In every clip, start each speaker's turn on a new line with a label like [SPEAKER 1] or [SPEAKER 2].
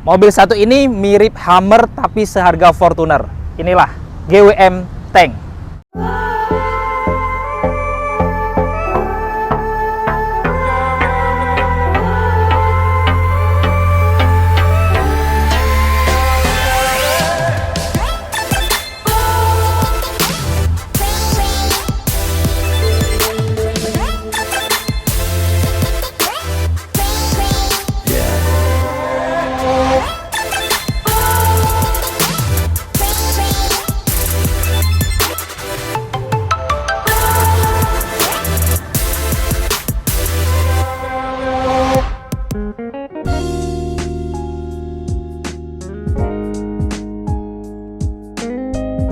[SPEAKER 1] Mobil satu ini mirip Hummer tapi seharga Fortuner. Inilah GWM Tank.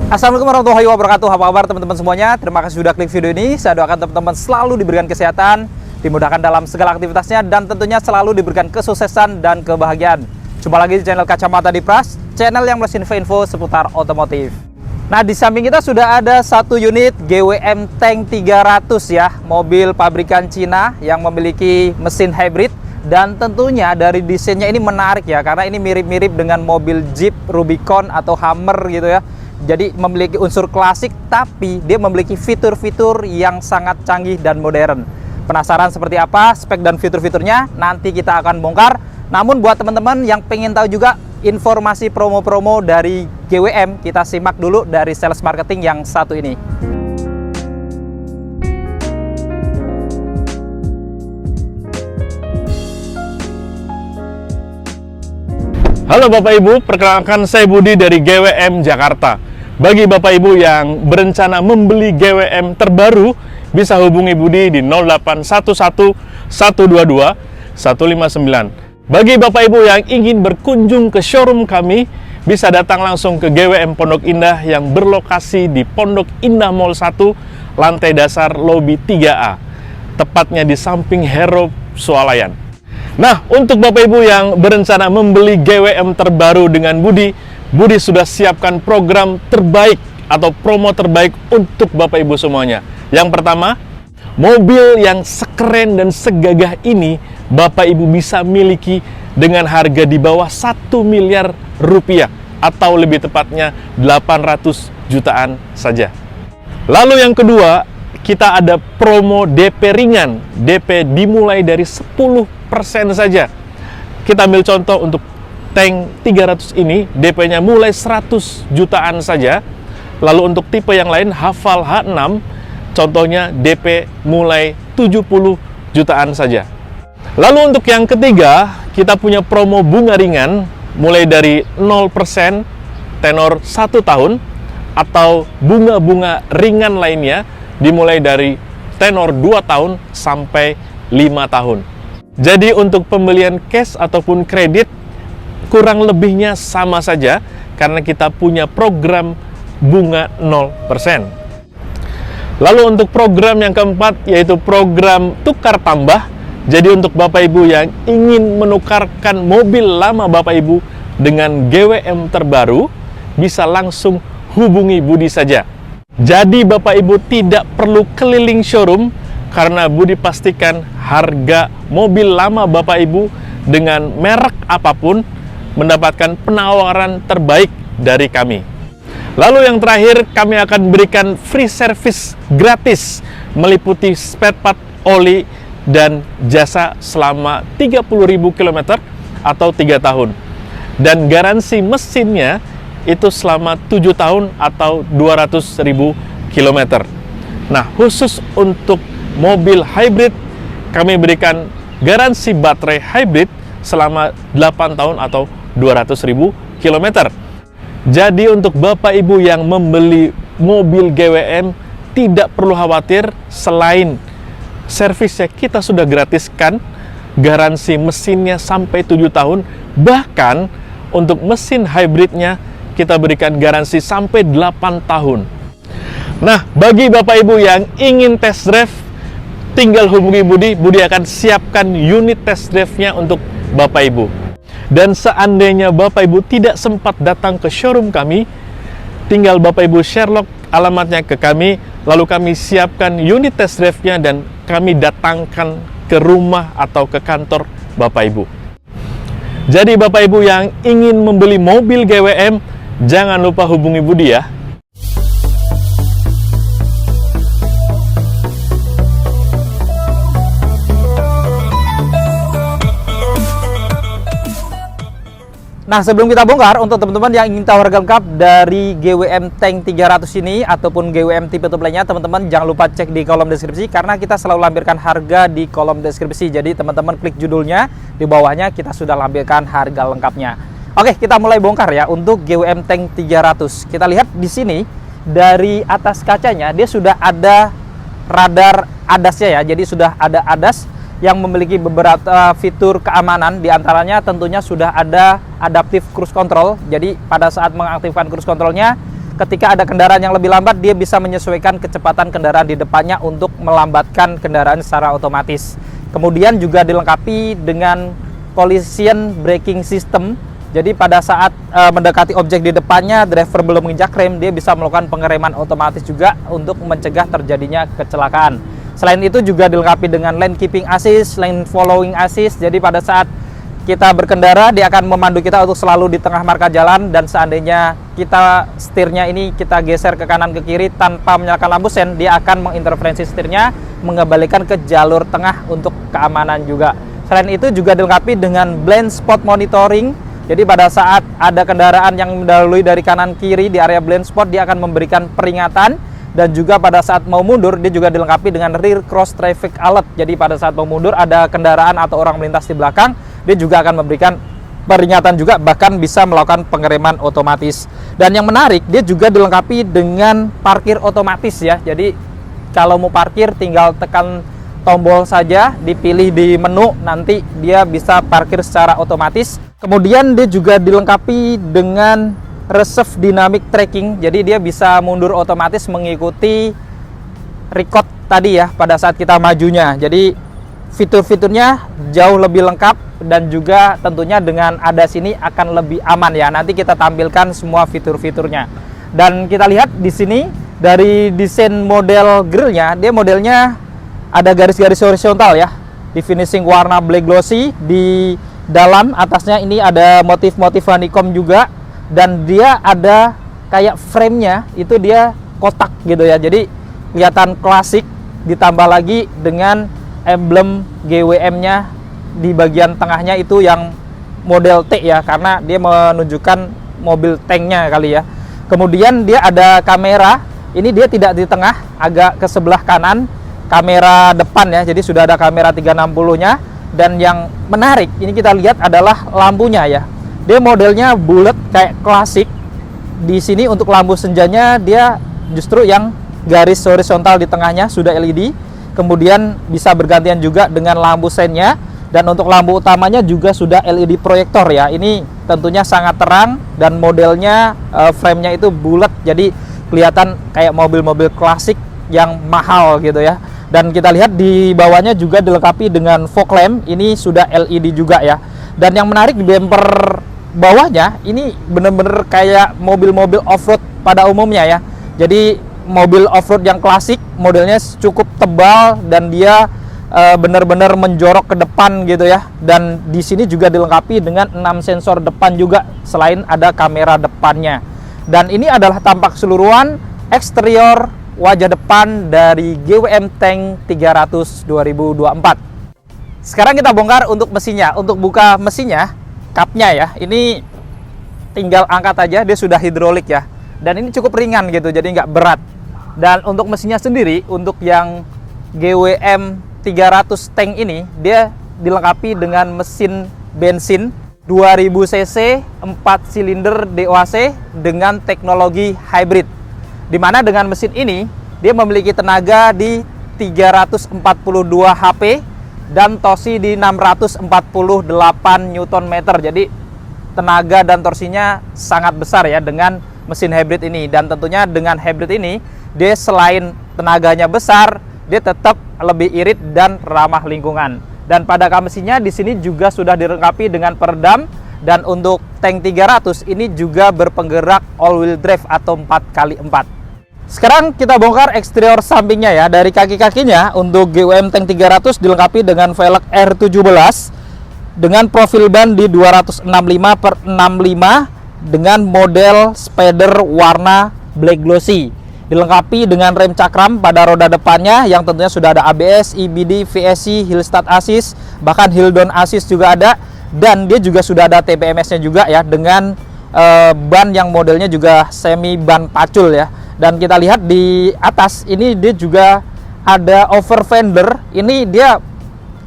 [SPEAKER 1] Assalamualaikum warahmatullahi wabarakatuh. Apa kabar teman-teman semuanya? Terima kasih sudah klik video ini. Saya doakan teman-teman selalu diberikan kesehatan, dimudahkan dalam segala aktivitasnya, dan tentunya selalu diberikan kesuksesan dan kebahagiaan. Jumpa lagi di channel Kacamata Dipras, channel yang bersih info-info seputar otomotif. Nah, di samping kita sudah ada satu unit GWM Tank 300 ya, mobil pabrikan Cina yang memiliki mesin hybrid. Dan tentunya dari desainnya ini menarik ya, karena ini mirip-mirip dengan mobil Jeep, Rubicon, atau Hummer gitu ya. Jadi memiliki unsur klasik, tapi dia memiliki fitur-fitur yang sangat canggih dan modern. Penasaran seperti apa spek dan fitur-fiturnya? Nanti kita akan bongkar. Namun buat teman-teman yang pengen tahu juga informasi promo-promo dari GWM, kita simak dulu dari sales marketing yang satu ini.
[SPEAKER 2] Halo Bapak Ibu, perkenalkan saya Budi dari GWM Jakarta. Bagi Bapak Ibu yang berencana membeli GWM terbaru, bisa hubungi Budi di 0811 122 159. Bagi Bapak Ibu yang ingin berkunjung ke showroom kami, bisa datang langsung ke GWM Pondok Indah yang berlokasi di Pondok Indah Mall 1, lantai dasar lobi 3A, tepatnya di samping Hero Swalayan. Nah, untuk Bapak Ibu yang berencana membeli GWM terbaru dengan Budi sudah siapkan program terbaik atau promo terbaik untuk Bapak Ibu semuanya. Yang pertama, mobil yang sekeren dan segagah ini Bapak Ibu bisa miliki dengan harga di bawah 1 miliar rupiah atau lebih tepatnya 800 jutaan saja. Lalu yang kedua, kita ada promo DP ringan. DP dimulai dari 10% saja. Kita ambil contoh untuk Tank 300 ini, DP-nya mulai 100 jutaan saja. Lalu untuk tipe yang lain, Hafal H6, contohnya DP mulai 70 jutaan saja. Lalu untuk yang ketiga, kita punya promo bunga ringan, mulai dari 0% tenor 1 tahun, atau bunga-bunga ringan lainnya, dimulai dari tenor 2 tahun sampai 5 tahun. Jadi untuk pembelian cash ataupun kredit, kurang lebihnya sama saja, karena kita punya program bunga 0%. Lalu untuk program yang keempat, yaitu program tukar tambah. Jadi untuk Bapak Ibu yang ingin menukarkan mobil lama Bapak Ibu dengan GWM terbaru, bisa langsung hubungi Budi saja. Jadi Bapak Ibu tidak perlu keliling showroom, karena Budi pastikan harga mobil lama Bapak Ibu dengan merek apapun mendapatkan penawaran terbaik dari kami. Lalu yang terakhir, kami akan berikan free service gratis meliputi spare part, oli, dan jasa selama 30.000 km atau 3 tahun. Dan garansi mesinnya itu selama 7 tahun atau 200.000 km. Nah, khusus untuk mobil hybrid, kami berikan garansi baterai hybrid selama 8 tahun atau 200.000 km. Jadi untuk Bapak Ibu yang membeli mobil GWM, tidak perlu khawatir. Selain servisnya kita sudah gratiskan, garansi mesinnya sampai 7 tahun. Bahkan untuk mesin hybridnya kita berikan garansi sampai 8 tahun. Nah, bagi Bapak Ibu yang ingin test drive, tinggal hubungi Budi. Budi akan siapkan unit test drive-nya untuk Bapak Ibu. Dan seandainya Bapak Ibu tidak sempat datang ke showroom kami, tinggal Bapak Ibu Sherlock alamatnya ke kami, lalu kami siapkan unit test drive-nya dan kami datangkan ke rumah atau ke kantor Bapak Ibu. Jadi Bapak Ibu yang ingin membeli mobil GWM, jangan lupa hubungi Budi ya.
[SPEAKER 1] Nah, sebelum kita bongkar, untuk teman-teman yang ingin tahu harga lengkap dari GWM Tank 300 ini ataupun GWM tipe lainnya, teman-teman jangan lupa cek di kolom deskripsi karena kita selalu lampirkan harga di kolom deskripsi. Jadi teman-teman klik judulnya, di bawahnya kita sudah lampirkan harga lengkapnya. Oke, kita mulai bongkar ya untuk GWM Tank 300. Kita lihat di sini dari atas kacanya dia sudah ada radar ADAS-nya ya. Jadi sudah ada ADAS yang memiliki beberapa fitur keamanan, diantaranya tentunya sudah ada adaptive cruise control. Jadi pada saat mengaktifkan cruise controlnya, ketika ada kendaraan yang lebih lambat, dia bisa menyesuaikan kecepatan kendaraan di depannya untuk melambatkan kendaraan secara otomatis. Kemudian juga dilengkapi dengan collision braking system. Jadi pada saat mendekati objek di depannya, driver belum menginjak rem, dia bisa melakukan pengereman otomatis juga untuk mencegah terjadinya kecelakaan. Selain itu juga dilengkapi dengan lane keeping assist, lane following assist. Jadi pada saat kita berkendara, dia akan memandu kita untuk selalu di tengah marka jalan, dan seandainya kita setirnya ini kita geser ke kanan ke kiri tanpa menyalakan lampu sen, dia akan menginterferensi setirnya, mengembalikan ke jalur tengah untuk keamanan juga. Selain itu juga dilengkapi dengan blind spot monitoring. Jadi pada saat ada kendaraan yang mendahului dari kanan kiri di area blind spot, dia akan memberikan peringatan. Dan juga pada saat mau mundur, dia juga dilengkapi dengan rear cross traffic alert. Jadi pada saat mau mundur ada kendaraan atau orang melintas di belakang, dia juga akan memberikan peringatan juga, bahkan bisa melakukan pengereman otomatis. Dan yang menarik, dia juga dilengkapi dengan parkir otomatis ya. Jadi kalau mau parkir tinggal tekan tombol saja, dipilih di menu, nanti dia bisa parkir secara otomatis. Kemudian dia juga dilengkapi dengan reserve dynamic tracking, jadi dia bisa mundur otomatis mengikuti record tadi ya pada saat kita majunya. Jadi fitur-fiturnya jauh lebih lengkap, dan juga tentunya dengan ADAS ini akan lebih aman ya. Nanti kita tampilkan semua fitur-fiturnya. Dan kita lihat di sini dari desain model grillnya, dia modelnya ada garis-garis horizontal ya, di finishing warna black glossy. Di dalam atasnya ini ada motif-motif honeycomb juga. Dan dia ada kayak frame-nya itu dia kotak gitu ya, jadi kelihatan klasik, ditambah lagi dengan emblem GWM-nya di bagian tengahnya itu yang model T ya, karena dia menunjukkan mobil tanknya kali ya. Kemudian dia ada kamera, ini dia tidak di tengah, agak ke sebelah kanan, kamera depan ya, jadi sudah ada kamera 360-nya. Dan yang menarik ini kita lihat adalah lampunya ya. Dia modelnya bulat kayak klasik. Di sini untuk lampu senjanya dia justru yang garis horizontal di tengahnya sudah LED. Kemudian bisa bergantian juga dengan lampu sennya. Dan untuk lampu utamanya juga sudah LED proyektor ya. Ini tentunya sangat terang, dan modelnya frame-nya itu bulat. Jadi kelihatan kayak mobil-mobil klasik yang mahal gitu ya. Dan kita lihat di bawahnya juga dilengkapi dengan fog lamp. Ini sudah LED juga ya. Dan yang menarik di bumper bawahnya ini bener-bener kayak mobil-mobil off-road pada umumnya ya. Jadi mobil off-road yang klasik, modelnya cukup tebal, dan dia bener-bener menjorok ke depan gitu ya. Dan di sini juga dilengkapi dengan 6 sensor depan juga, selain ada kamera depannya. Dan ini adalah tampak keseluruhan eksterior wajah depan dari GWM Tank 300 2024. Sekarang kita bongkar untuk mesinnya. Untuk buka mesinnya, kapnya ya, ini tinggal angkat aja, dia sudah hidrolik ya, dan ini cukup ringan gitu, jadi nggak berat. Dan untuk mesinnya sendiri, untuk yang GWM 300 tank ini, dia dilengkapi dengan mesin bensin 2000 cc 4 silinder DOHC dengan teknologi hybrid, dimana dengan mesin ini dia memiliki tenaga di 342 HP dan torsi di 648 Nm. Jadi tenaga dan torsinya sangat besar ya dengan mesin hybrid ini. Dan tentunya dengan hybrid ini, dia selain tenaganya besar, dia tetap lebih irit dan ramah lingkungan. Dan pada kap mesinnya di sini juga sudah dilengkapi dengan peredam. Dan untuk tank 300 ini juga berpenggerak all wheel drive atau 4x4. Sekarang kita bongkar eksterior sampingnya ya. Dari kaki-kakinya untuk GWM Tank 300 dilengkapi dengan velg R17. dengan profil ban di 265/65 dengan model spider warna black glossy, dilengkapi dengan rem cakram pada roda depannya yang tentunya sudah ada ABS, EBD, VSC, hill start assist, bahkan hill down assist juga ada, dan dia juga sudah ada TPMS nya juga ya, dengan ban yang modelnya juga semi ban pacul ya. Dan kita lihat di atas ini dia juga ada over fender, ini dia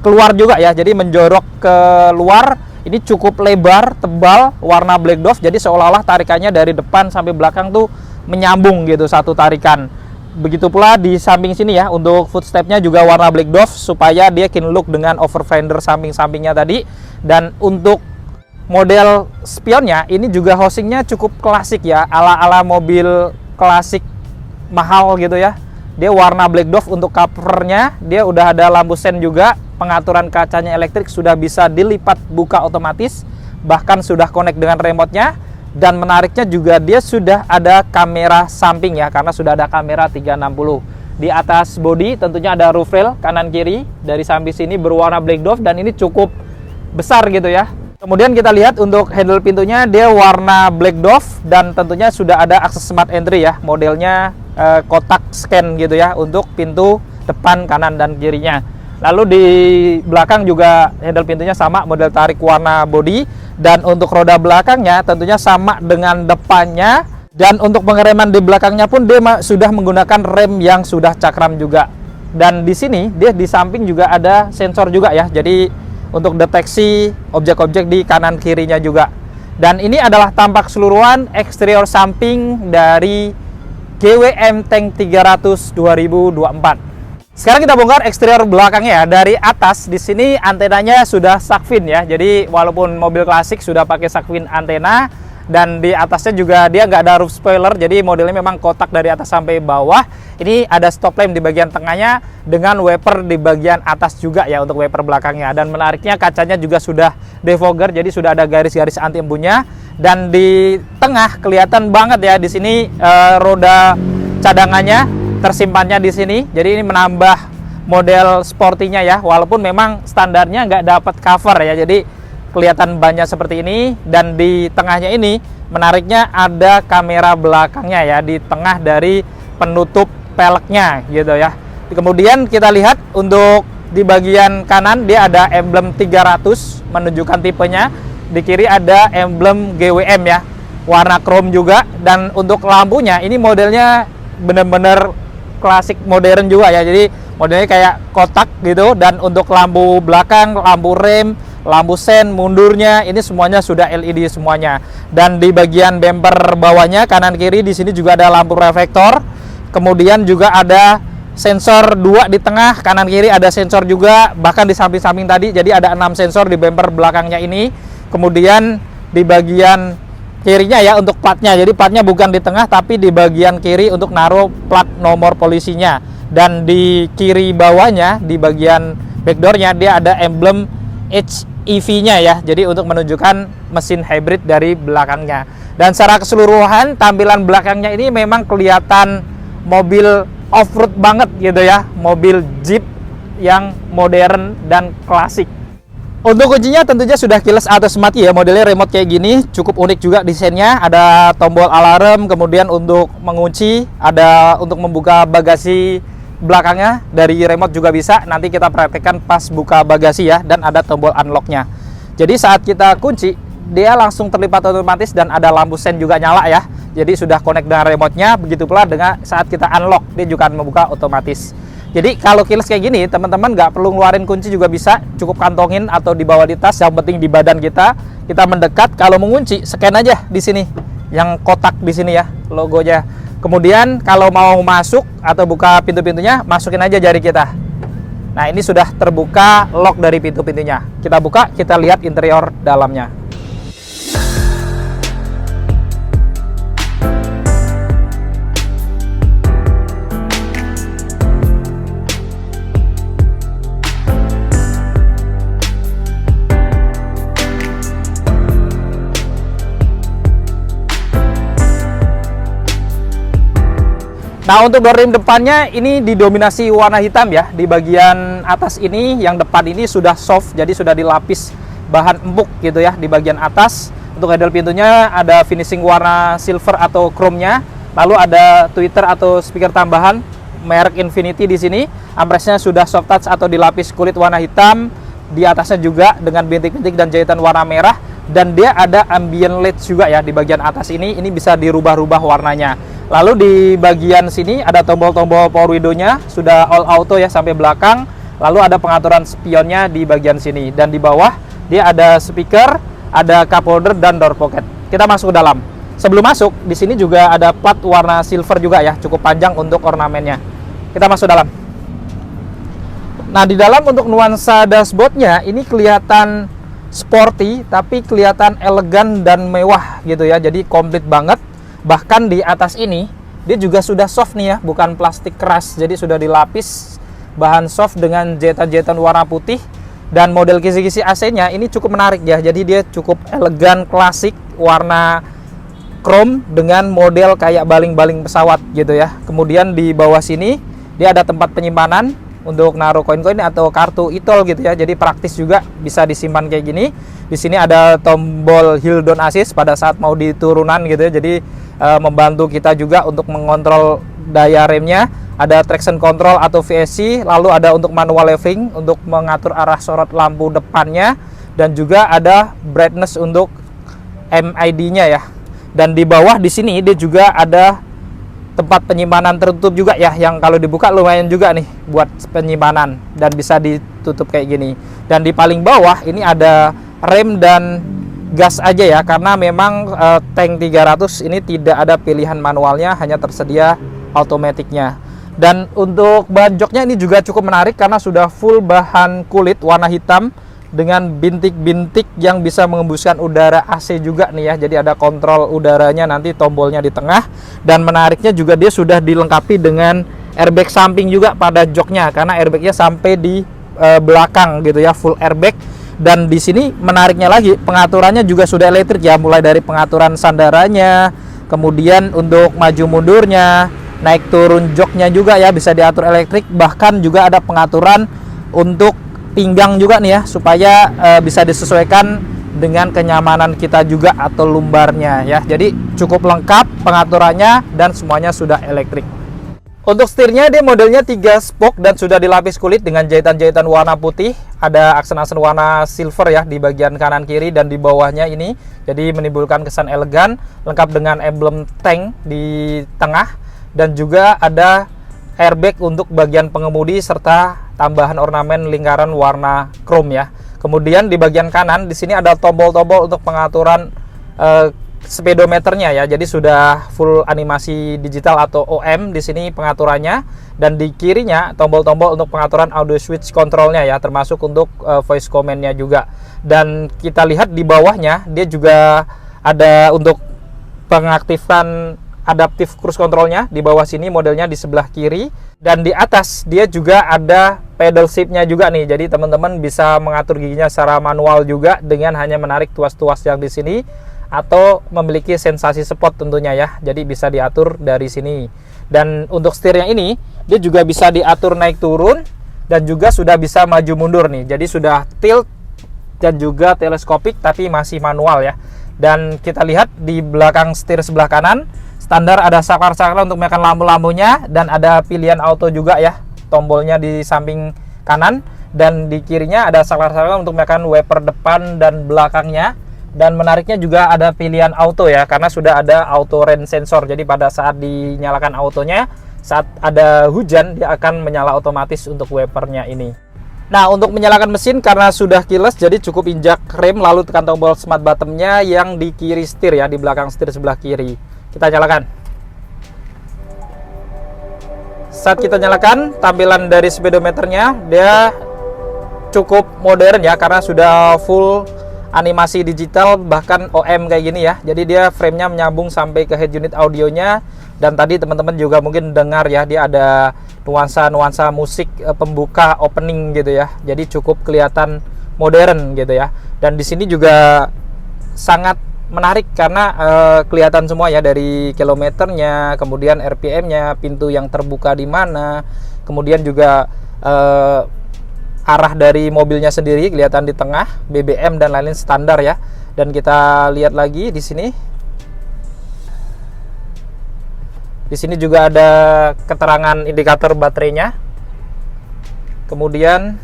[SPEAKER 1] keluar juga ya, jadi menjorok ke luar. Ini cukup lebar, tebal, warna black dove, jadi seolah-olah tarikannya dari depan sampai belakang tuh menyambung gitu, satu tarikan. Begitu pula di samping sini ya, untuk footstepnya juga warna black dove supaya dia kin look dengan over fender samping-sampingnya tadi. Dan untuk model spionnya ini juga housingnya cukup klasik ya, ala-ala mobil klasik mahal gitu ya. Dia warna black dove. Untuk covernya dia udah ada lampu sen juga, pengaturan kacanya elektrik, sudah bisa dilipat buka otomatis, bahkan sudah connect dengan remote-nya. Dan menariknya juga dia sudah ada kamera samping ya, karena sudah ada kamera 360. Di atas bodi tentunya ada roof rail kanan kiri dari samping sini berwarna black dove, dan ini cukup besar gitu ya. Kemudian kita lihat untuk handle pintunya dia warna black dove, dan tentunya sudah ada akses smart entry ya, modelnya kotak scan gitu ya untuk pintu depan, kanan, dan kirinya. Lalu di belakang juga handle pintunya sama, model tarik warna body, dan untuk roda belakangnya tentunya sama dengan depannya. Dan untuk pengereman di belakangnya pun dia sudah menggunakan rem yang sudah cakram juga. Dan di sini dia di samping juga ada sensor juga ya, jadi untuk deteksi objek-objek di kanan kirinya juga. Dan ini adalah tampak keseluruhan eksterior samping dari GWM Tank 300 2024. Sekarang kita bongkar eksterior belakangnya ya. Dari atas di sini antenanya sudah shark fin ya. Jadi walaupun mobil klasik sudah pakai shark fin antena, dan di atasnya juga dia nggak ada roof spoiler, jadi modelnya memang kotak dari atas sampai bawah. Ini ada stop lamp di bagian tengahnya dengan wiper di bagian atas juga ya untuk wiper belakangnya. Dan menariknya kacanya juga sudah defogger, jadi sudah ada garis-garis anti embunnya. Dan di tengah kelihatan banget ya di sini roda cadangannya tersimpannya di sini. Jadi ini menambah model sportinya ya, walaupun memang standarnya nggak dapat cover ya, jadi kelihatan banyak seperti ini. Dan di tengahnya ini menariknya ada kamera belakangnya ya, di tengah dari penutup peleknya gitu ya. Kemudian kita lihat untuk di bagian kanan dia ada emblem 300 menunjukkan tipenya. Di kiri ada emblem GWM ya, warna chrome juga. Dan untuk lampunya ini modelnya bener-bener klasik modern juga ya, jadi modelnya kayak kotak gitu. Dan untuk lampu belakang, lampu rem, lampu sen, mundurnya ini semuanya sudah LED semuanya. Dan di bagian bumper bawahnya kanan kiri di sini juga ada lampu reflektor. Kemudian juga ada sensor 2 di tengah, kanan kiri ada sensor juga, bahkan di samping-samping tadi. Jadi ada 6 sensor di bumper belakangnya ini. Kemudian di bagian kirinya ya untuk platnya, jadi platnya bukan di tengah tapi di bagian kiri untuk naruh plat nomor polisinya. Dan di kiri bawahnya di bagian backdoornya dia ada emblem HEV-nya ya, jadi untuk menunjukkan mesin hybrid dari belakangnya. Dan secara keseluruhan tampilan belakangnya ini memang kelihatan mobil off-road banget gitu ya, mobil Jeep yang modern dan klasik. Untuk kuncinya tentunya sudah keyless automatic ya, modelnya remote kayak gini, cukup unik juga desainnya. Ada tombol alarm, kemudian untuk mengunci, ada untuk membuka bagasi belakangnya dari remote juga bisa. Nanti kita praktekkan pas buka bagasi ya, dan ada tombol unlocknya. Jadi saat kita kunci dia langsung terlipat otomatis, dan ada lampu sen juga nyala ya. Jadi sudah connect dengan remote-nya. Begitu pula dengan saat kita unlock dia juga akan membuka otomatis. Jadi kalau keyless kayak gini teman-teman nggak perlu ngeluarin kunci juga bisa, cukup kantongin atau dibawa di tas, yang penting di badan kita mendekat. Kalau mengunci scan aja di sini yang kotak di sini ya logonya. Kemudian kalau mau masuk atau buka pintu-pintunya, masukin aja jari kita. Nah ini sudah terbuka lock dari pintu-pintunya. Kita buka, kita lihat interior dalamnya. Nah untuk door rim depannya ini didominasi warna hitam ya. Di bagian atas ini yang depan ini sudah soft, jadi sudah dilapis bahan empuk gitu ya di bagian atas. Untuk handle pintunya ada finishing warna silver atau chrome-nya. Lalu ada tweeter atau speaker tambahan merek Infinity di sini. Armrestnya sudah soft touch atau dilapis kulit warna hitam. Di atasnya juga dengan bintik-bintik dan jahitan warna merah. Dan dia ada ambient LED juga ya di bagian atas ini. Ini bisa dirubah-rubah warnanya. Lalu di bagian sini ada tombol-tombol power window-nya, sudah all auto ya sampai belakang. Lalu ada pengaturan spionnya di bagian sini. Dan di bawah dia ada speaker, ada cup holder dan door pocket. Kita masuk ke dalam. Sebelum masuk, di sini juga ada plat warna silver juga ya, cukup panjang untuk ornamennya. Kita masuk dalam. Nah, di dalam untuk nuansa dashboardnya ini kelihatan sporty, tapi kelihatan elegan dan mewah gitu ya. Jadi komplit banget. Bahkan di atas ini dia juga sudah soft nih ya, bukan plastik keras. Jadi sudah dilapis bahan soft dengan jahitan-jahitan warna putih. Dan model kisi-kisi AC-nya ini cukup menarik ya. Jadi dia cukup elegan, klasik, warna chrome dengan model kayak baling-baling pesawat gitu ya. Kemudian di bawah sini dia ada tempat penyimpanan untuk naruh koin-koin atau kartu e-tol gitu ya. Jadi praktis juga, bisa disimpan kayak gini. Di sini ada tombol hill down assist pada saat mau diturunan gitu ya. Jadi membantu kita juga untuk mengontrol daya remnya. Ada traction control atau VSC, lalu ada untuk manual leveling untuk mengatur arah sorot lampu depannya, dan juga ada brightness untuk MID-nya ya. Dan di bawah di sini dia juga ada tempat penyimpanan tertutup juga ya, yang kalau dibuka lumayan juga nih buat penyimpanan dan bisa ditutup kayak gini. Dan di paling bawah ini ada rem dan gas aja ya, karena memang tank 300 ini tidak ada pilihan manualnya, hanya tersedia automaticnya. Dan untuk bahan joknya ini juga cukup menarik karena sudah full bahan kulit warna hitam dengan bintik-bintik yang bisa mengembuskan udara AC juga nih ya. Jadi ada kontrol udaranya, nanti tombolnya di tengah. Dan menariknya juga dia sudah dilengkapi dengan airbag samping juga pada joknya, karena airbagnya sampai di belakang gitu ya, full airbag. Dan di sini menariknya lagi, pengaturannya juga sudah elektrik ya, mulai dari pengaturan sandarannya, kemudian untuk maju mundurnya, naik turun joknya juga ya bisa diatur elektrik. Bahkan juga ada pengaturan untuk pinggang juga nih ya, supaya bisa disesuaikan dengan kenyamanan kita juga atau lumbarnya ya. Jadi cukup lengkap pengaturannya dan semuanya sudah elektrik. Untuk setirnya dia modelnya 3 spoke dan sudah dilapis kulit dengan jahitan-jahitan warna putih. Ada aksen-aksen warna silver ya di bagian kanan kiri dan di bawahnya ini. Jadi menimbulkan kesan elegan, lengkap dengan emblem tank di tengah. Dan juga ada airbag untuk bagian pengemudi serta tambahan ornamen lingkaran warna chrome ya. Kemudian di bagian kanan di sini ada tombol-tombol untuk pengaturan speedometernya ya. Jadi sudah full animasi digital atau OM di sini pengaturannya. Dan di kirinya tombol-tombol untuk pengaturan audio switch controlnya ya, termasuk untuk voice command-nya juga. Dan kita lihat di bawahnya dia juga ada untuk pengaktifan adaptive cruise controlnya di bawah sini, modelnya di sebelah kiri. Dan di atas dia juga ada pedal shift-nya juga nih. Jadi teman-teman bisa mengatur giginya secara manual juga dengan hanya menarik tuas-tuas yang di sini atau memiliki sensasi spot tentunya ya. Jadi bisa diatur dari sini. Dan untuk setirnya ini dia juga bisa diatur naik turun dan juga sudah bisa maju mundur nih. Jadi sudah tilt dan juga teleskopik tapi masih manual ya. Dan kita lihat di belakang setir sebelah kanan standar ada saklar-saklar untuk menekan lampu-lampunya, dan ada pilihan auto juga ya, tombolnya di samping kanan. Dan di kirinya ada saklar-saklar untuk menekan wiper depan dan belakangnya. Dan menariknya juga ada pilihan auto ya, karena sudah ada auto rain sensor. Jadi pada saat dinyalakan autonya, saat ada hujan dia akan menyala otomatis untuk wipernya ini. Nah, untuk menyalakan mesin karena sudah keyless, jadi cukup injak rem lalu tekan tombol smart button-nya yang di kiri setir ya, di belakang setir sebelah kiri. Kita nyalakan. Saat kita nyalakan, tampilan dari speedometernya dia cukup modern ya, karena sudah full animasi digital, bahkan OM kayak gini ya. Jadi dia framenya menyambung sampai ke head unit audionya. Dan tadi teman-teman juga mungkin dengar ya, dia ada nuansa-nuansa musik pembuka opening gitu ya. Jadi cukup kelihatan modern gitu ya. Dan di sini juga sangat menarik karena kelihatan semua ya, dari kilometernya, kemudian RPM-nya, pintu yang terbuka di mana, kemudian juga arah dari mobilnya sendiri kelihatan di tengah, BBM dan lain-lain standar ya. Dan kita lihat lagi di sini. Di sini juga ada keterangan indikator baterainya. Kemudian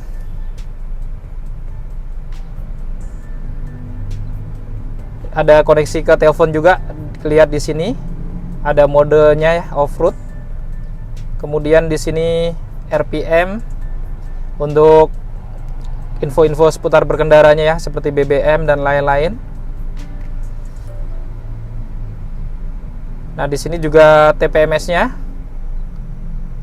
[SPEAKER 1] ada koneksi ke telepon juga, lihat di sini. Ada modenya ya, off-road. Kemudian di sini RPM untuk info-info seputar berkendaranya ya, seperti BBM dan lain-lain. Nah, di sini juga TPMS-nya.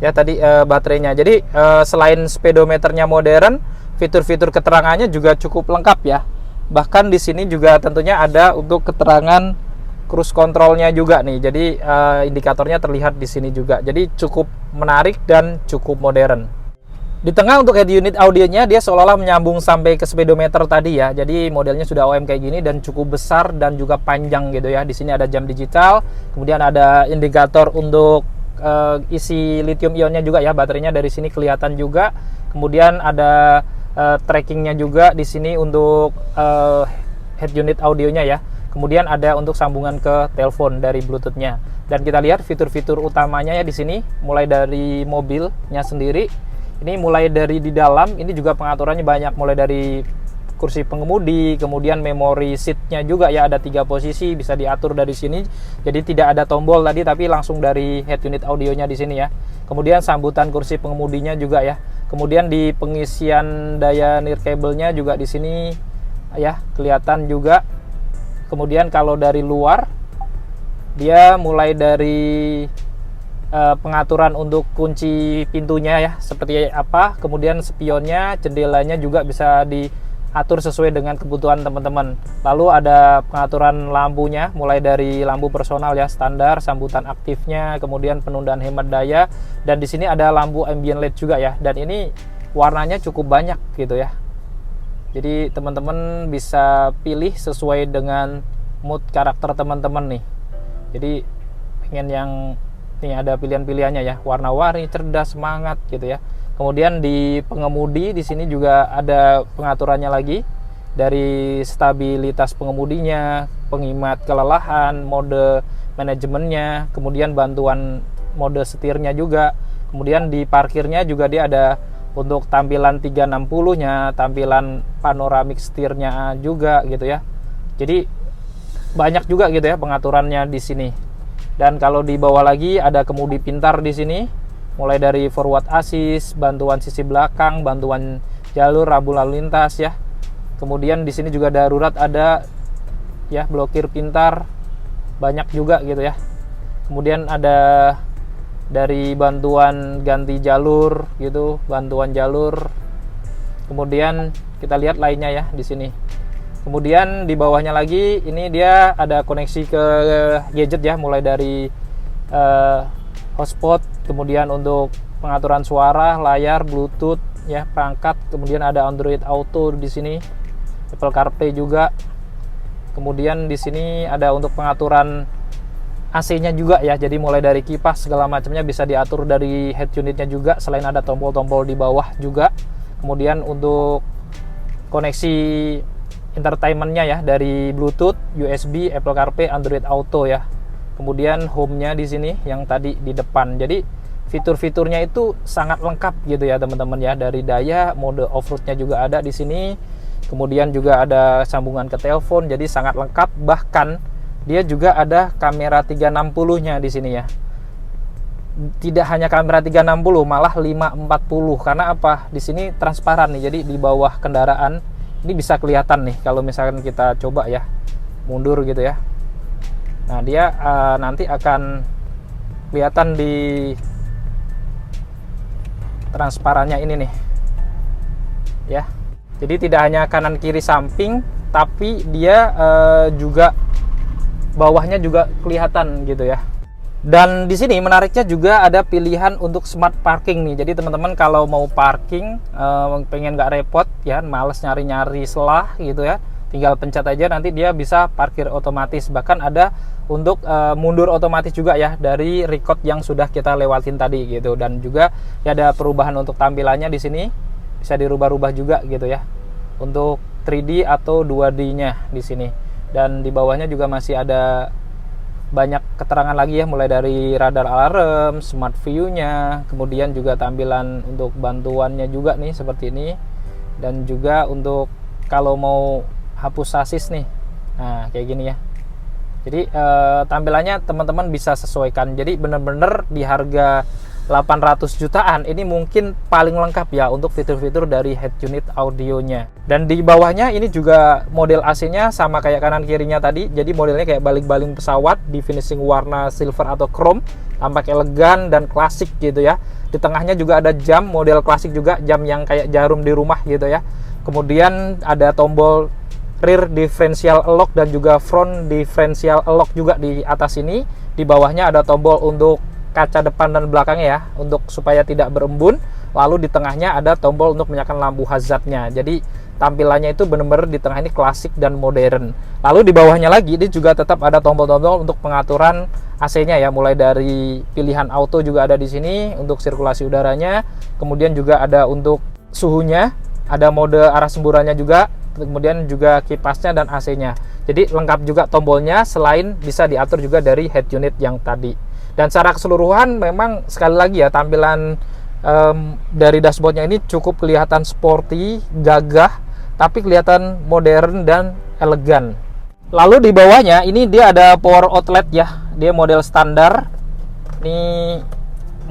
[SPEAKER 1] Ya, tadi baterainya. Jadi selain speedometernya modern, fitur-fitur keterangannya juga cukup lengkap ya. Bahkan di sini juga tentunya ada untuk keterangan cruise controlnya juga nih. Jadi indikatornya terlihat di sini juga. Jadi cukup menarik dan cukup modern. Di tengah untuk head unit audionya dia seolah-olah menyambung sampai ke speedometer tadi ya. Jadi modelnya sudah OM kayak gini dan cukup besar dan juga panjang gitu ya. Di sini ada jam digital, kemudian ada indikator untuk isi lithium ionnya juga ya. Baterainya dari sini kelihatan juga. Kemudian ada trackingnya juga di sini untuk head unit audionya ya. Kemudian ada untuk sambungan ke telepon dari Bluetooth-nya. Dan kita lihat fitur-fitur utamanya ya di sini, mulai dari mobilnya sendiri. Ini mulai dari di dalam, ini juga pengaturannya banyak, mulai dari kursi pengemudi, kemudian memori seatnya juga ya, ada 3 posisi, bisa diatur dari sini. Jadi tidak ada tombol tadi, tapi langsung dari head unit audionya di sini ya. Kemudian sambutan kursi pengemudinya juga ya. Kemudian di pengisian daya nirkabelnya juga di sini ya, kelihatan juga. Kemudian kalau dari luar, dia mulai dari pengaturan untuk kunci pintunya ya, seperti apa, kemudian spionnya, jendelanya juga bisa diatur sesuai dengan kebutuhan teman-teman. Lalu ada pengaturan lampunya, mulai dari lampu personal ya, standar, sambutan aktifnya, kemudian penundaan hemat daya, dan di sini ada lampu ambient LED juga ya, dan ini warnanya cukup banyak gitu ya. Jadi teman-teman bisa pilih sesuai dengan mood karakter teman-teman nih. Jadi pengen yang ini ada pilihan-pilihannya ya, warna-warni, cerdas, semangat gitu ya. Kemudian di pengemudi di sini juga ada pengaturannya lagi, dari stabilitas pengemudinya, pengimat kelelahan, mode manajemennya, kemudian bantuan mode setirnya juga. Kemudian di parkirnya juga dia ada untuk tampilan 360-nya, tampilan panoramik setirnya juga gitu ya. Jadi banyak juga gitu ya pengaturannya di sini. Dan kalau di bawah lagi ada kemudi pintar di sini, mulai dari forward assist, bantuan sisi belakang, bantuan jalur rambu lalu lintas ya. Kemudian di sini juga darurat ada ya, blokir pintar, banyak juga gitu ya. Kemudian ada dari bantuan ganti jalur gitu, bantuan jalur. Kemudian kita lihat lainnya ya di sini. Kemudian di bawahnya lagi ini dia ada koneksi ke gadget ya, mulai dari hotspot, kemudian untuk pengaturan suara, layar, Bluetooth ya, perangkat, kemudian ada Android Auto di sini, Apple CarPlay juga. Kemudian di sini ada untuk pengaturan AC-nya juga ya, jadi mulai dari kipas segala macamnya bisa diatur dari head unitnya juga, selain ada tombol-tombol di bawah juga. Kemudian untuk koneksi entertainmentnya ya, dari Bluetooth, USB, Apple CarPlay, Android Auto ya. Kemudian home-nya di sini yang tadi di depan. Jadi fitur-fiturnya itu sangat lengkap gitu ya teman-teman ya. Dari daya, mode off-road-nya juga ada di sini. Kemudian juga ada sambungan ke telepon, jadi sangat lengkap. Bahkan dia juga ada kamera 360-nya di sini ya. Tidak hanya kamera 360, malah 540. Karena apa? Di sini transparan nih. Jadi di bawah kendaraan ini bisa kelihatan nih kalau misalkan kita coba ya mundur gitu ya. Nah dia nanti akan kelihatan di transparannya ini nih ya. Jadi tidak hanya kanan kiri samping, tapi dia juga bawahnya juga kelihatan gitu ya. Dan di sini menariknya juga ada pilihan untuk smart parking nih. Jadi teman-teman kalau mau parking, pengen nggak repot ya, males nyari-nyari selah gitu ya, tinggal pencet aja, nanti dia bisa parkir otomatis. Bahkan ada untuk mundur otomatis juga ya dari record yang sudah kita lewatin tadi gitu. Dan juga ya ada perubahan untuk tampilannya di sini. bisa dirubah-rubah juga gitu ya untuk 3D atau 2D-nya di sini. Dan di bawahnya juga masih ada banyak keterangan lagi ya, mulai dari radar alarm, smart view-nya, kemudian juga tampilan untuk bantuannya juga nih seperti ini, dan juga untuk kalau mau hapus sasis nih, nah kayak gini ya. Jadi tampilannya teman-teman bisa sesuaikan. Jadi bener-bener di harga 800 jutaan ini mungkin paling lengkap ya untuk fitur-fitur dari head unit audionya. Dan di bawahnya ini juga model AC-nya sama kayak kanan kirinya tadi. Jadi modelnya kayak baling-baling pesawat di finishing warna silver atau chrome, tampak elegan dan klasik gitu ya. Di tengahnya juga ada jam model klasik juga, jam yang kayak jarum di rumah gitu ya. Kemudian ada tombol rear differential lock dan juga front differential lock juga di atas ini. Di bawahnya ada tombol untuk kaca depan dan belakangnya ya, untuk supaya tidak berembun. Lalu di tengahnya ada tombol untuk menyalakan lampu hazardnya. Jadi tampilannya itu benar-benar di tengah ini klasik dan modern. Lalu di bawahnya lagi ini juga tetap ada tombol-tombol untuk pengaturan AC-nya ya, mulai dari pilihan auto juga ada di sini untuk sirkulasi udaranya. Kemudian juga ada untuk suhunya, ada mode arah semburannya juga, kemudian juga kipasnya dan AC-nya. Jadi lengkap juga tombolnya, selain bisa diatur juga dari head unit yang tadi. Dan secara keseluruhan memang sekali lagi ya, tampilan dari dashboardnya ini cukup kelihatan sporty, gagah, tapi kelihatan modern dan elegan. Lalu di bawahnya ini dia ada power outlet ya, dia model standar. Ini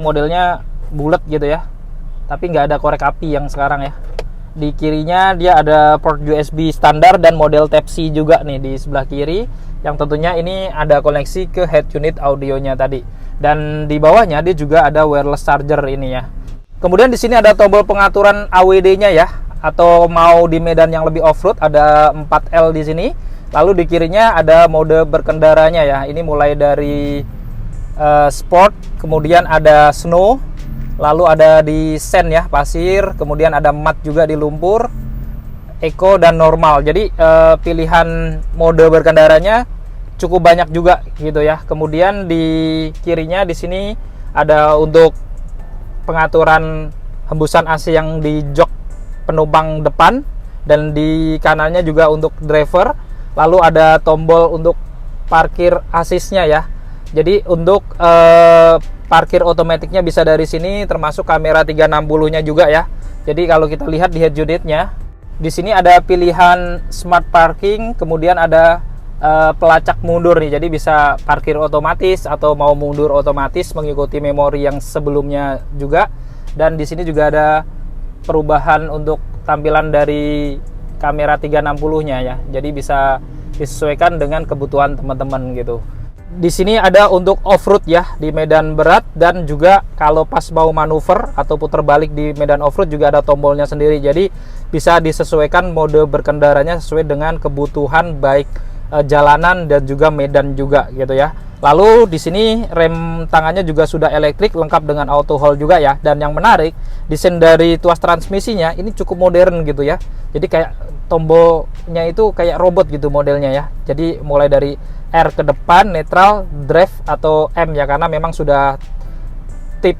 [SPEAKER 1] modelnya bulat gitu ya, tapi nggak ada korek api yang sekarang ya. Di kirinya dia ada port USB standar dan model Type-C juga nih di sebelah kiri, yang tentunya ini ada koneksi ke head unit audionya tadi. Dan di bawahnya dia juga ada wireless charger ini ya. Kemudian di sini ada tombol pengaturan AWD-nya ya, atau mau di medan yang lebih off-road ada 4L di sini. Lalu di kirinya ada mode berkendaranya ya. Ini mulai dari sport, kemudian ada snow, lalu ada di sand ya, pasir, kemudian ada mat juga di lumpur, eco dan normal. Jadi pilihan mode berkendaranya cukup banyak juga gitu ya. Kemudian di kirinya di sini ada untuk pengaturan hembusan AC yang di jok penumpang depan, dan di kanannya juga untuk driver. Lalu ada tombol untuk parkir assist-nya ya. Jadi untuk parkir otomatiknya bisa dari sini, termasuk kamera 360-nya juga ya. Jadi kalau kita lihat di head unitnya, di sini ada pilihan smart parking, kemudian ada pelacak mundur nih, jadi bisa parkir otomatis atau mau mundur otomatis mengikuti memori yang sebelumnya juga. Dan di sini juga ada perubahan untuk tampilan dari kamera 360-nya ya, jadi bisa disesuaikan dengan kebutuhan teman-teman gitu. Di sini ada untuk off-road ya, di medan berat, dan juga kalau pas mau manuver atau putar balik di medan off-road juga ada tombolnya sendiri. Jadi bisa disesuaikan mode berkendaranya sesuai dengan kebutuhan baik jalanan dan juga medan juga gitu ya. Lalu di sini rem tangannya juga sudah elektrik, lengkap dengan auto hold juga ya. Dan yang menarik, desain dari tuas transmisinya ini cukup modern gitu ya. Jadi kayak tombolnya itu kayak robot gitu modelnya ya. Jadi mulai dari R ke depan, netral, drive atau M ya, karena memang sudah tip.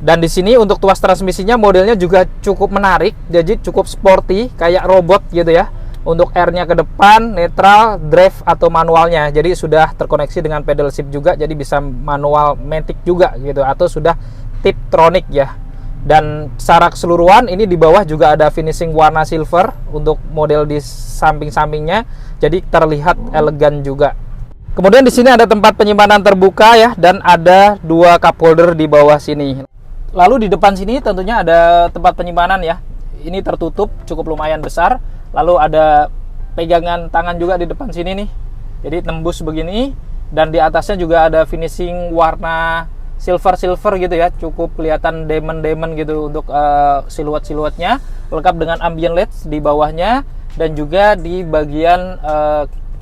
[SPEAKER 1] Dan di sini untuk tuas transmisinya modelnya juga cukup menarik, jadi cukup sporty kayak robot gitu ya. Untuk R-nya ke depan, netral, drive atau manualnya. Jadi sudah terkoneksi dengan pedal shift juga, jadi bisa manual matic juga gitu, atau sudah Tiptronic ya. Dan secara keseluruhan ini di bawah juga ada finishing warna silver untuk model di samping-sampingnya, jadi terlihat elegan juga. Kemudian di sini ada tempat penyimpanan terbuka ya, dan ada 2 cup holder di bawah sini. Lalu di depan sini tentunya ada tempat penyimpanan ya. Ini tertutup, cukup lumayan besar. Lalu ada pegangan tangan juga di depan sini nih. Jadi tembus begini, dan di atasnya juga ada finishing warna silver gitu ya. Cukup kelihatan diamond gitu untuk siluet-siluetnya. Lengkap dengan ambient LED di bawahnya, dan juga di bagian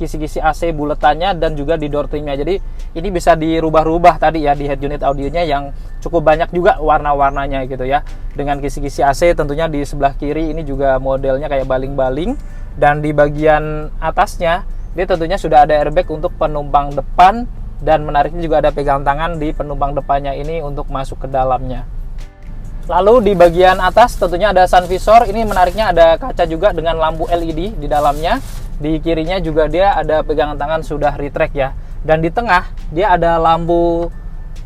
[SPEAKER 1] kisi-kisi AC buletannya, dan juga di door trimnya. Jadi ini bisa dirubah-rubah tadi ya di head unit audionya, yang cukup banyak juga warna-warnanya gitu ya. Dengan kisi-kisi AC tentunya di sebelah kiri ini juga modelnya kayak baling-baling, dan di bagian atasnya dia tentunya sudah ada airbag untuk penumpang depan, Dan menariknya juga ada pegangan tangan di penumpang depannya ini untuk masuk ke dalamnya. Lalu di bagian atas tentunya ada sun visor. Ini menariknya ada kaca juga dengan lampu LED di dalamnya. Di kirinya juga dia ada pegangan tangan sudah retract ya. Dan di tengah dia ada lampu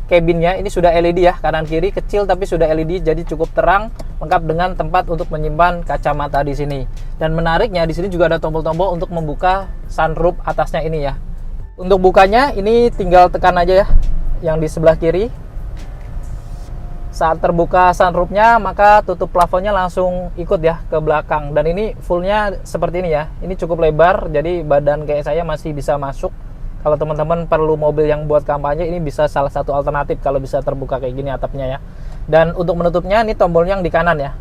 [SPEAKER 1] cabinnya, ini sudah LED ya, kanan kiri kecil tapi sudah LED, jadi cukup terang, lengkap dengan tempat untuk menyimpan kacamata di sini. Dan menariknya di sini juga ada tombol-tombol untuk membuka sunroof atasnya ini ya. Untuk bukanya ini tinggal tekan aja ya, yang di sebelah kiri. Saat terbuka sunroofnya maka tutup plafonnya langsung ikut ya ke belakang. Dan ini fullnya seperti ini ya. Ini cukup lebar, jadi badan kayak saya masih bisa masuk. Kalau teman-teman perlu mobil yang buat kampanye, ini bisa salah satu alternatif kalau bisa terbuka kayak gini atapnya ya. Dan untuk menutupnya ini tombolnya yang di kanan ya.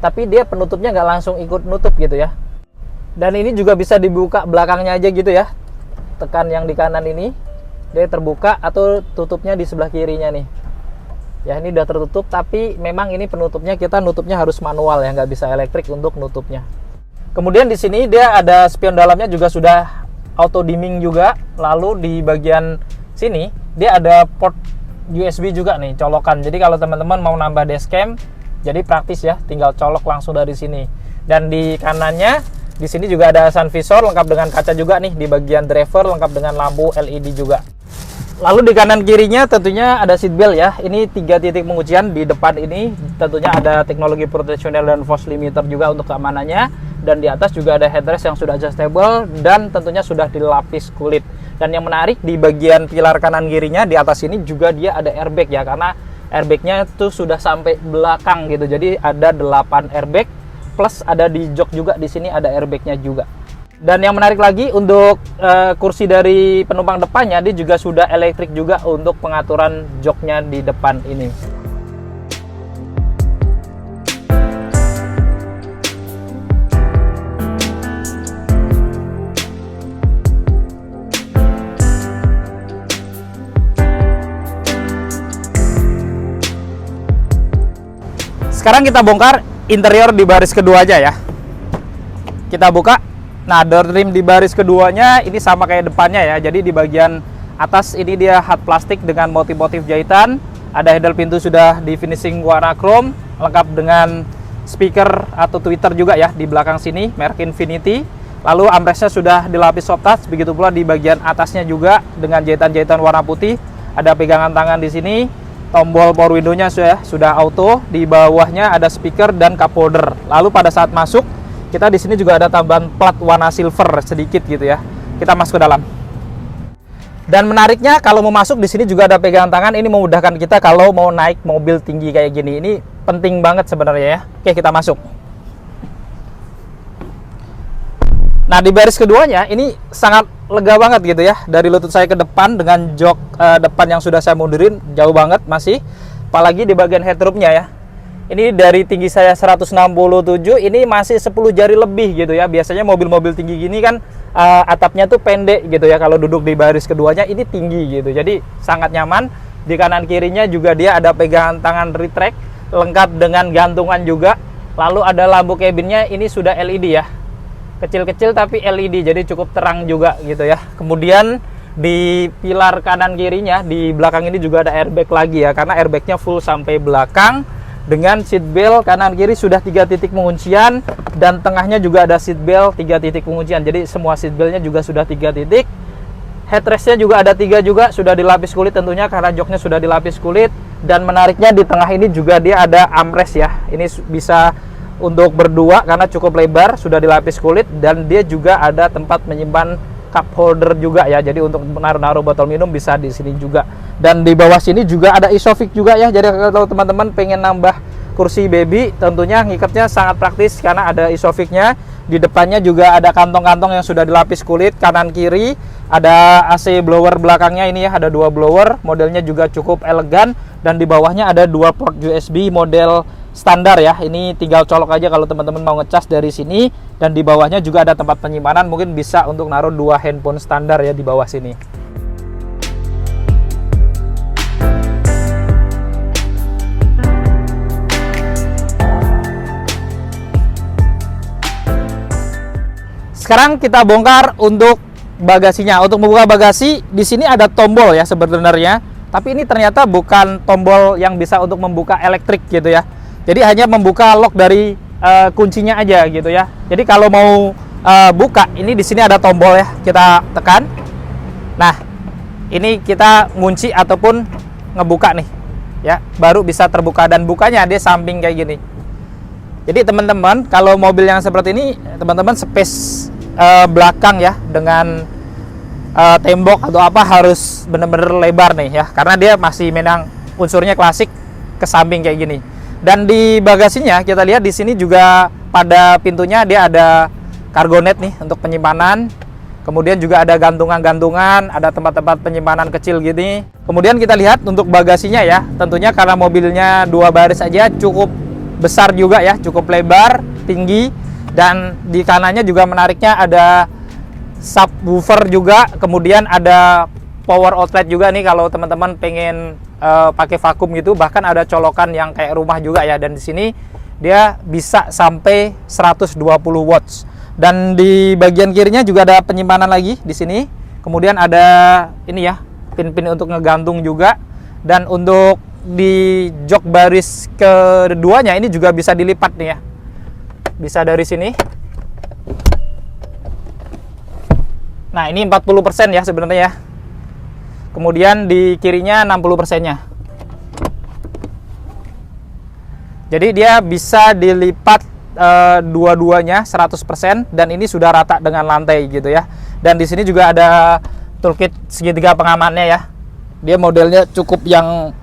[SPEAKER 1] Tapi dia penutupnya nggak langsung ikut nutup gitu ya. Dan ini juga bisa dibuka belakangnya aja gitu ya. Tekan yang di kanan ini, dia terbuka, atau tutupnya di sebelah kirinya nih. Ya, ini udah tertutup, tapi memang ini penutupnya kita nutupnya harus manual ya, nggak bisa elektrik untuk nutupnya. Kemudian di sini dia ada spion dalamnya juga sudah auto dimming juga. Lalu di bagian sini dia ada port USB juga nih, colokan. Jadi kalau teman-teman mau nambah dashcam, jadi praktis ya, tinggal colok langsung dari sini. Dan di kanannya di sini juga ada sun visor lengkap dengan kaca juga nih, di bagian driver lengkap dengan lampu LED juga. Lalu di kanan kirinya tentunya ada seat belt ya. Ini 3 titik penguncian di depan ini. Tentunya ada teknologi protectional dan force limiter juga untuk keamanannya. Dan di atas juga ada headrest yang sudah adjustable dan tentunya sudah dilapis kulit. Dan yang menarik di bagian pilar kanan kirinya di atas ini juga dia ada airbag ya, karena airbagnya itu sudah sampai belakang gitu. Jadi ada 8 airbag plus ada di jok juga, di sini ada airbagnya juga. Dan yang menarik lagi untuk kursi dari penumpang depannya, dia juga sudah elektrik juga untuk pengaturan joknya di depan ini. Sekarang kita bongkar interior di baris kedua aja ya. Kita buka. Nah, door trim di baris keduanya ini sama kayak depannya ya. Jadi di bagian atas ini dia hard plastik dengan motif-motif jahitan. Ada handle pintu sudah di finishing warna chrome, lengkap dengan speaker atau tweeter juga ya di belakang sini, merek Infinity. Lalu armrestnya sudah dilapis soft touch, begitu pula di bagian atasnya juga dengan jahitan-jahitan warna putih. Ada pegangan tangan di sini. Tombol power window-nya sudah auto. Di bawahnya ada speaker dan cup holder. Lalu pada saat masuk, kita di sini juga ada tambahan plat warna silver sedikit gitu ya. Kita masuk ke dalam. Dan menariknya kalau mau masuk di sini juga ada pegangan tangan. Ini memudahkan kita kalau mau naik mobil tinggi kayak gini. Ini penting banget sebenarnya ya. Oke, kita masuk. Nah, di baris keduanya ini sangat lega banget gitu ya. Dari lutut saya ke depan dengan jok depan yang sudah saya mundurin jauh banget masih. Apalagi di bagian headroomnya ya. Ini dari tinggi saya 167, ini masih 10 jari lebih gitu ya. Biasanya mobil-mobil tinggi gini kan atapnya tuh pendek gitu ya. Kalau duduk di baris keduanya ini tinggi gitu. Jadi sangat nyaman. Di kanan kirinya juga dia ada pegangan tangan retract, lengkap dengan gantungan juga. Lalu ada lampu cabinnya, ini sudah LED ya. Kecil-kecil tapi LED, jadi cukup terang juga gitu ya. Kemudian di pilar kanan kirinya di belakang ini juga ada airbag lagi ya, karena airbagnya full sampai belakang. Dengan seat belt kanan kiri sudah 3 titik penguncian, dan tengahnya juga ada seat belt 3 titik penguncian. Jadi semua seat beltnya juga sudah 3 titik. Headrestnya juga ada 3 juga, sudah dilapis kulit tentunya karena joknya sudah dilapis kulit. Dan menariknya di tengah ini juga dia ada armrest ya. Ini bisa untuk berdua karena cukup lebar, sudah dilapis kulit, dan dia juga ada tempat menyimpan cup holder juga ya. Jadi untuk naruh-naruh botol minum bisa di sini juga. Dan di bawah sini juga ada isofix juga ya. Jadi kalau teman-teman pengen nambah kursi baby, tentunya ngikatnya sangat praktis karena ada isofixnya. Di depannya juga ada kantong-kantong yang sudah dilapis kulit kanan kiri. Ada AC blower belakangnya ini ya, ada 2 blower. Modelnya juga cukup elegan, dan di bawahnya ada 2 port USB model standar ya. Ini tinggal colok aja kalau teman-teman mau ngecas dari sini. Dan di bawahnya juga ada tempat penyimpanan, mungkin bisa untuk naruh 2 handphone standar ya di bawah sini. Sekarang kita bongkar untuk bagasinya. Untuk membuka bagasi di sini ada tombol ya sebenarnya, tapi ini ternyata bukan tombol yang bisa untuk membuka elektrik gitu ya. Jadi hanya membuka lock dari kuncinya aja gitu ya. Jadi kalau mau buka, ini di sini ada tombol ya, kita tekan. Nah, ini kita ngunci ataupun ngebuka nih ya, baru bisa terbuka, dan bukanya dia samping kayak gini. Jadi teman-teman, kalau mobil yang seperti ini, teman-teman space belakang ya dengan tembok atau apa harus bener-bener lebar nih ya, karena dia masih memang unsurnya klasik ke samping kayak gini. Dan di bagasinya kita lihat di sini juga pada pintunya dia ada cargo net nih untuk penyimpanan. Kemudian juga ada gantungan-gantungan, ada tempat-tempat penyimpanan kecil gini. Kemudian kita lihat untuk bagasinya ya, tentunya karena mobilnya 2 baris aja cukup besar juga ya, cukup lebar, tinggi, dan di kanannya juga menariknya ada subwoofer juga, kemudian ada power outlet juga nih kalau teman-teman pengen pakai vakum gitu, bahkan ada colokan yang kayak rumah juga ya, dan di sini dia bisa sampai 120 watts. Dan di bagian kirinya juga ada penyimpanan lagi di sini. Kemudian ada ini ya, pin-pin untuk ngegantung juga, dan untuk di jok baris keduanya ini juga bisa dilipat nih ya, bisa dari sini. Nah, ini 40% ya sebenarnya ya. Kemudian di kirinya 60%-nya. Jadi dia bisa dilipat dua-duanya 100%, dan ini sudah rata dengan lantai gitu ya. Dan di sini juga ada toolkit segitiga pengamannya ya. Dia modelnya cukup yang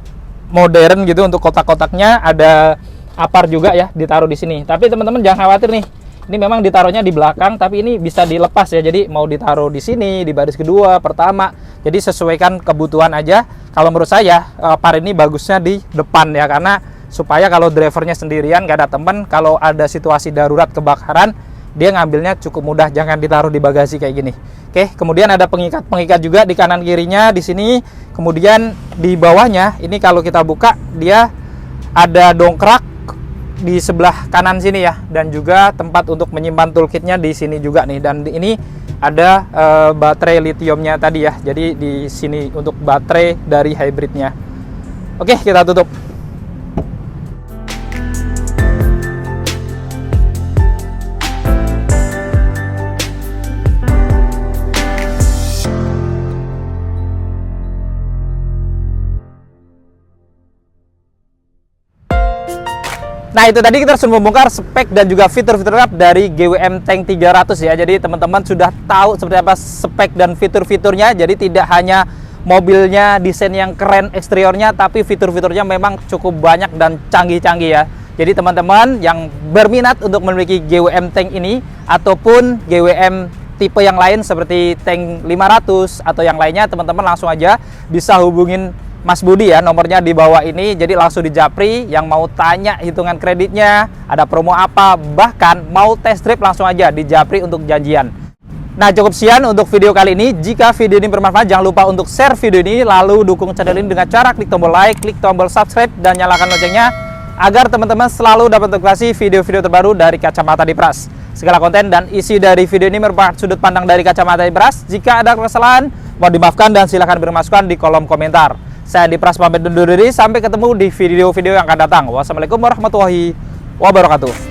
[SPEAKER 1] modern gitu, untuk kotak-kotaknya ada apar juga ya ditaruh di sini. Tapi teman-teman jangan khawatir nih. Ini memang ditaruhnya di belakang, tapi ini bisa dilepas ya. Jadi mau ditaruh di sini, di baris kedua, pertama. Jadi sesuaikan kebutuhan aja. Kalau menurut saya, par ini bagusnya di depan ya, karena supaya kalau drivernya sendirian, gak ada teman, kalau ada situasi darurat kebakaran, dia ngambilnya cukup mudah. Jangan ditaruh di bagasi kayak gini. Oke, kemudian ada pengikat-pengikat juga di kanan kirinya di sini. Kemudian di bawahnya, ini kalau kita buka, dia ada dongkrak di sebelah kanan sini ya, dan juga tempat untuk menyimpan toolkitnya di sini juga nih. Dan ini ada baterai lithiumnya tadi ya, jadi di sini untuk baterai dari hybridnya. Oke, kita tutup. Nah, itu tadi kita sudah membongkar spek dan juga fitur-fitur lengkap dari GWM Tank 300 ya. Jadi teman-teman sudah tahu seperti apa spek dan fitur-fiturnya. Jadi tidak hanya mobilnya desain yang keren eksteriornya, tapi fitur-fiturnya memang cukup banyak dan canggih-canggih ya. Jadi teman-teman yang berminat untuk memiliki GWM Tank ini ataupun GWM tipe yang lain seperti Tank 500 atau yang lainnya, teman-teman langsung aja bisa hubungin Mas Budi ya, nomornya di bawah ini. Jadi langsung di Japri, yang mau tanya hitungan kreditnya, ada promo apa, bahkan mau test drive langsung aja di Japri untuk janjian. Nah, cukup sekian untuk video kali ini. Jika video ini bermanfaat, jangan lupa untuk share video ini, lalu dukung channel ini dengan cara klik tombol like, klik tombol subscribe, dan nyalakan loncengnya agar teman-teman selalu dapat notifikasi video-video terbaru dari Kacamata Dipras. Segala konten dan isi dari video ini merupakan sudut pandang dari Kacamata Dipras. Jika ada kesalahan, mohon dimaafkan dan silahkan beri masukan di kolom komentar. Saya Dipras pamit undur diri, sampai ketemu di video-video yang akan datang. Wassalamualaikum warahmatullahi wabarakatuh.